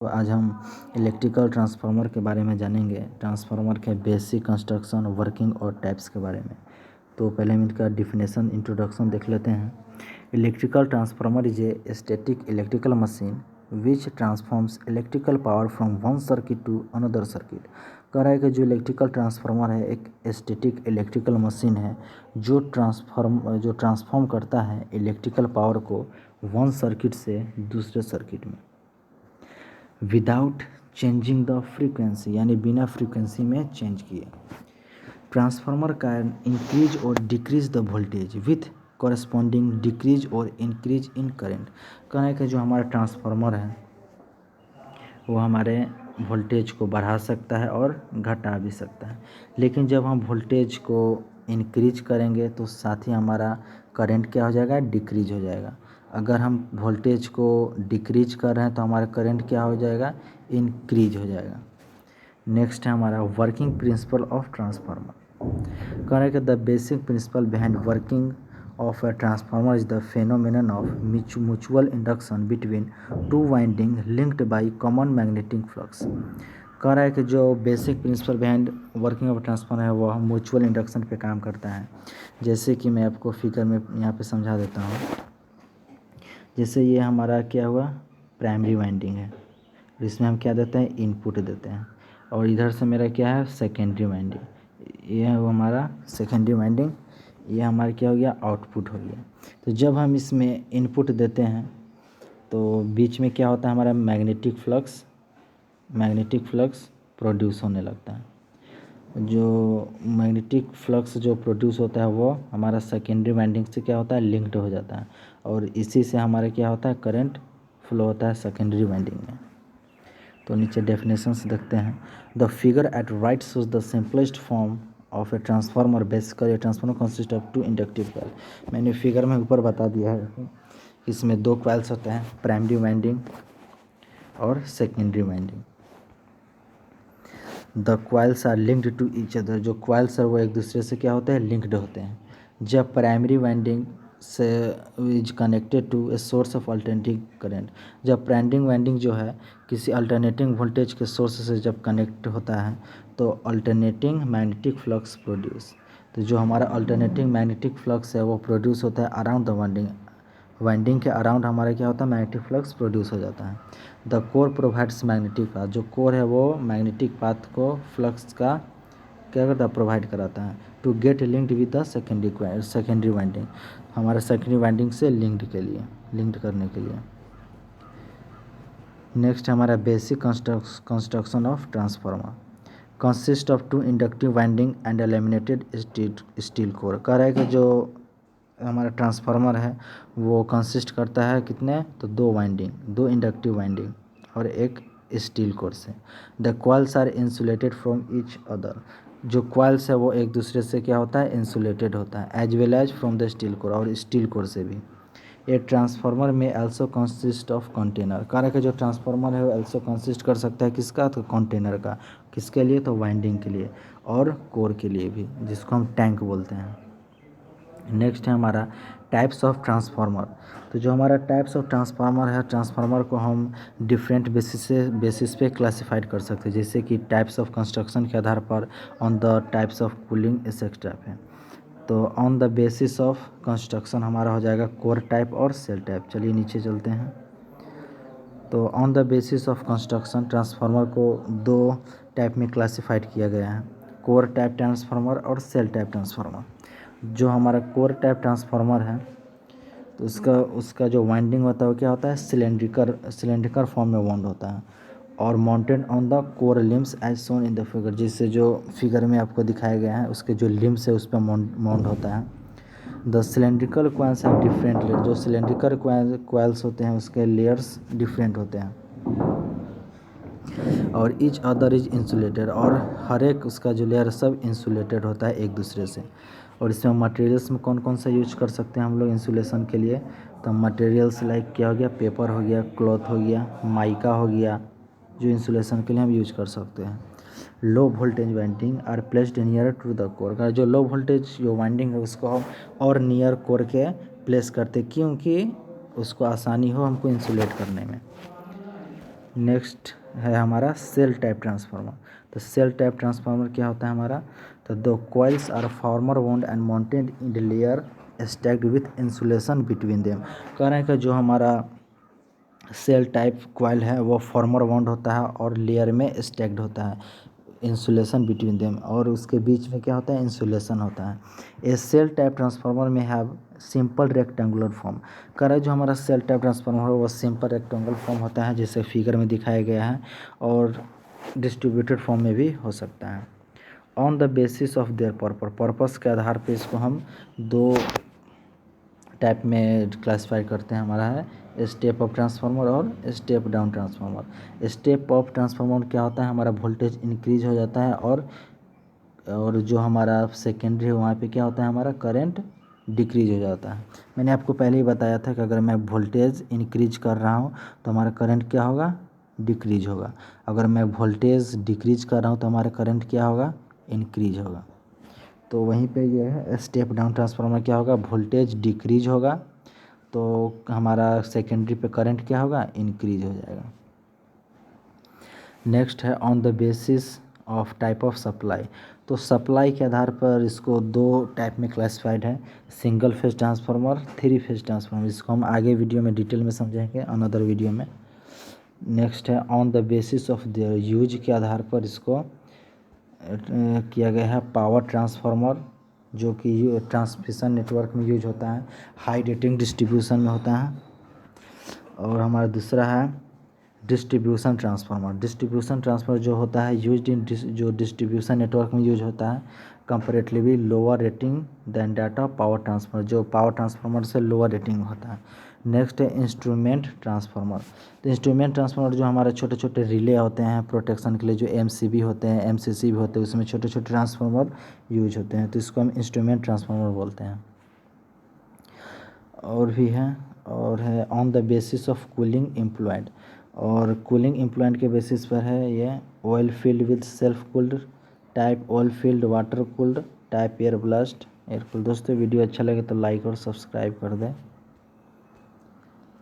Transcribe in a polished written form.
तो आज हम इलेक्ट्रिकल ट्रांसफार्मर के बारे में जानेंगे, ट्रांसफार्मर के बेसिक कंस्ट्रक्शन, वर्किंग और टाइप्स के बारे में। तो पहले हम इनका डिफिनेशन, इंट्रोडक्शन देख लेते हैं। Electrical transformer is a static electrical machine which transforms electrical power from one circuit to another circuit. कह रहा है कि जो इलेक्ट्रिकल ट्रांसफार्मर है एक स्टैटिक इलेक्ट्रिकल मशीन है जो ट्रांसफॉर्म करता है इलेक्ट्रिकल पावर को वन सर्किट से दूसरे सर्किट में विदाउट चेंजिंग द फ्रीक्वेंसी, यानी बिना फ्रीक्वेंसी में चेंज किए। ट्रांसफार्मर कैन इंक्रीज और decrease the voltage with corresponding decrease और इंक्रीज इन करेंट। कहना है कि जो हमारा ट्रांसफार्मर है वो हमारे वोल्टेज को बढ़ा सकता है और घटा भी सकता है, लेकिन जब हम वोल्टेज को इंक्रीज करेंगे तो साथ ही हमारा करंट क्या हो जाएगा, डिक्रीज हो जाएगा। अगर हम वोल्टेज को डिक्रीज कर रहे हैं तो हमारा करंट क्या हो जाएगा, इंक्रीज हो जाएगा। नेक्स्ट है हमारा वर्किंग प्रिंसिपल ऑफ ट्रांसफार्मर। कह रहा है कि the basic principle behind working of a transformer is the phenomenon of mutual induction between two windings linked by common magnetic flux। कह रहा है कि जो basic principle behind working of transformer है वह म्यूचुअल इंडक्शन पे काम करता है। जैसे कि मैं आपको फिगर में यहाँ पे समझा देता हूँ। जैसे ये हमारा क्या हुआ, प्राइमरी वाइंडिंग है, इसमें हम क्या देते हैं, इनपुट देते हैं, और इधर से मेरा क्या है, सेकेंडरी वाइंडिंग। ये है वो हमारा सेकेंडरी वाइंडिंग, ये हमारा क्या हो गया, आउटपुट हो गया। तो जब हम इसमें इनपुट देते हैं तो बीच में क्या होता है, हमारा मैग्नेटिक फ्लक्स प्रोड्यूस होने लगता है। जो मैग्नेटिक फ्लक्स जो प्रोड्यूस होता है वो हमारा सेकेंडरी वाइंडिंग से क्या होता है, लिंक्ड हो जाता है, और इसी से हमारा क्या होता है, करंट फ्लो होता है सेकेंडरी वाइंडिंग में। तो नीचे डेफिनेशंस देखते हैं। The figure at right shows the simplest form of a transformer. Basically transformer consist of two inductive coil. मैंने फिगर में ऊपर बता दिया है, इसमें दो कॉइल्स होते हैं, प्राइमरी वाइंडिंग और secondary winding. The coils are linked to each other. जो कॉइल्स है वो एक दूसरे से क्या होते हैं, लिंक्ड होते हैं। जब प्राइमरी वाइंडिंग से is connected to a source of alternating current. जब प्राइमरी वाइंडिंग जो है किसी अल्टरनेटिंग वोल्टेज के सोर्स से जब कनेक्ट होता है तो अल्टरनेटिंग मैग्नेटिक फ्लक्स प्रोड्यूस। तो जो हमारा अल्टरनेटिंग मैग्नेटिक फ्लक्स है वो प्रोड्यूस होता है अराउंड द वाइंडिंग के अराउंड हमारा क्या होता है, मैग्नेटिक फ्लक्स प्रोड्यूस हो जाता है। The core provides magnetic path. जो कोर है वो मैग्नेटिक पाथ को फ्लक्स का क्या करता है, प्रोवाइड कराता है। To get linked with the secondary winding, हमारे सेकेंडरी वाइंडिंग से लिंक्ड करने के लिए। नेक्स्ट हमारा basic construction of transformer consist of two inductive winding and a laminated steel core. कह रहा है कि जो हमारा ट्रांसफार्मर है वो कंसिस्ट करता है कितने, तो दो इंडक्टिव वाइंडिंग और एक स्टील कोर से। The coils are insulated from each other. जो कॉइल्स है वो एक दूसरे से क्या होता है, इंसुलेटेड होता है, as well as from the steel core, और स्टील कोर से भी। ए ट्रांसफार्मर में एल्सो कंसिस्ट ऑफ कंटेनर। कह रहा है कि जो ट्रांसफार्मर है वो एल्सो कंसिस्ट कर सकता है किसका, तो कंटेनर का। किसके लिए, तो वाइंडिंग के लिए और कोर के लिए भी, जिसको हम टैंक बोलते हैं। नेक्स्ट है हमारा टाइप्स ऑफ ट्रांसफार्मर। तो जो हमारा टाइप्स ऑफ ट्रांसफार्मर है, ट्रांसफार्मर को हम डिफरेंट बेसिस पे क्लासीफाइड कर सकते हैं, जैसे कि टाइप्स ऑफ कंस्ट्रक्शन के आधार पर, on the types of cooling etcetera पे। तो on the basis of construction हमारा हो जाएगा कोर टाइप और सेल टाइप। चलिए नीचे चलते हैं। तो on the basis of construction transformer को दो टाइप में क्लासिफाइड किया गया है, कोर टाइप ट्रांसफार्मर और सेल टाइप ट्रांसफार्मर। जो हमारा कोर टाइप ट्रांसफार्मर है तो उसका जो वाइंडिंग होता है वो क्या होता है, सिलेंड्रिकल फॉर्म में वाउंड होता है और mounted on the core limbs as shown in the figure. जिससे जो फिगर में आपको दिखाया गया है उसके जो लिम्स है उस पर माउंट होता है। The cylindrical coils have different layer. जो सिलेंड्रिकल कॉइल्स होते हैं उसके लेयर्स डिफरेंट होते हैं और ईच अदर इज इंसुलेटेड, और हर एक उसका जो लेयर सब इंसुलेटेड होता है एक दूसरे से। और इसमें मटेरियल्स में कौन कौन सा यूज कर सकते हैं हम लोग इंसुलेशन के लिए, तो मटेरियल्स लाइक क्या हो गया, पेपर हो गया, क्लॉथ हो गया, माइका हो गया, जो इंसुलेशन के लिए हम यूज कर सकते हैं। Low voltage winding are placed near to the core. का जो लो वोल्टेज जो वाइंडिंग है उसको हम और नियर कोर के प्लेस करते, क्योंकि उसको आसानी हो हमको इंसुलेट करने में। नेक्स्ट है हमारा सेल टाइप ट्रांसफार्मर। तो सेल टाइप ट्रांसफार्मर क्या होता है हमारा, तो the coils are former wound and mounted in the layer stacked with insulation between them. कह रहे हैं कि जो हमारा सेल टाइप कॉइल है वो फॉर्मर वाउंड होता है और लेयर में स्टैक्ड होता है, इंसुलेशन बिटवीन देम, और उसके बीच में क्या होता है, इंसुलेशन होता है। ए सेल टाइप ट्रांसफार्मर में हैव सिंपल रेक्टेंगुलर फॉर्म। कह रहा है जो हमारा सेल टाइप ट्रांसफार्मर है वो सिंपल रेक्टेंगुलर फॉर्म होता है जैसे फिगर में दिखाया गया है, और डिस्ट्रीब्यूटेड फॉर्म में भी हो सकता है। On the basis of their purpose के आधार पर इसको हम दो टाइप में क्लासीफाई करते हैं। हमारा है स्टेप अप ट्रांसफार्मर और step down transformer. Step up transformer क्या होता है, हमारा वोल्टेज इंक्रीज हो जाता है, और जो हमारा सेकेंडरी है वहाँ पे क्या होता है, हमारा करंट डिक्रीज हो जाता है। मैंने आपको पहले ही बताया था कि अगर मैं वोल्टेज इंक्रीज कर रहा हूँ तो हमारा करंट क्या होगा, डिक्रीज होगा। अगर मैं वोल्टेज डिक्रीज कर रहा हूँ तो हमारा करंट क्या होगा, इंक्रीज होगा। तो वहीं पे ये है स्टेप डाउन ट्रांसफार्मर क्या होगा, वोल्टेज डिक्रीज होगा तो हमारा सेकेंडरी पे करंट क्या होगा, इंक्रीज हो जाएगा। नेक्स्ट है on the basis of type of supply. तो सप्लाई के आधार पर इसको दो टाइप में क्लासिफाइड है, single phase transformer, three phase transformer. इसको हम आगे वीडियो में डिटेल में समझेंगे अनदर वीडियो में। नेक्स्ट है on the basis of their use के आधार पर इसको किया गया है पावर ट्रांसफार्मर, जो कि ट्रांसमिशन नेटवर्क में यूज होता है, हाई रेटिंग डिस्ट्रीब्यूशन में होता है। और हमारा दूसरा है डिस्ट्रीब्यूशन ट्रांसफार्मर। डिस्ट्रीब्यूशन ट्रांसफार्मर जो होता है यूज्ड इन जो डिस्ट्रीब्यूशन नेटवर्क में यूज होता है, comparatively lower rating than data power transformer, जो पावर ट्रांसफार्मर से लोअर रेटिंग होता है। नेक्स्ट है इंस्ट्रूमेंट ट्रांसफार्मर। तो इंस्ट्रूमेंट ट्रांसफार्मर जो हमारे छोटे छोटे रिले होते हैं प्रोटेक्शन के लिए, जो एमसीबी होते हैं, एमसीसी भी होते हैं, उसमें छोटे छोटे ट्रांसफार्मर यूज होते हैं, तो इसको हम इंस्ट्रूमेंट ट्रांसफार्मर बोलते हैं। और भी है, और है on the basis of cooling employed. और कूलिंग एम्प्लॉयड के बेसिस पर है ये oil field with self cooled type, oil field water cooled type, air blast air cooled. दोस्तों वीडियो अच्छा लगे तो लाइक और सब्सक्राइब कर दें।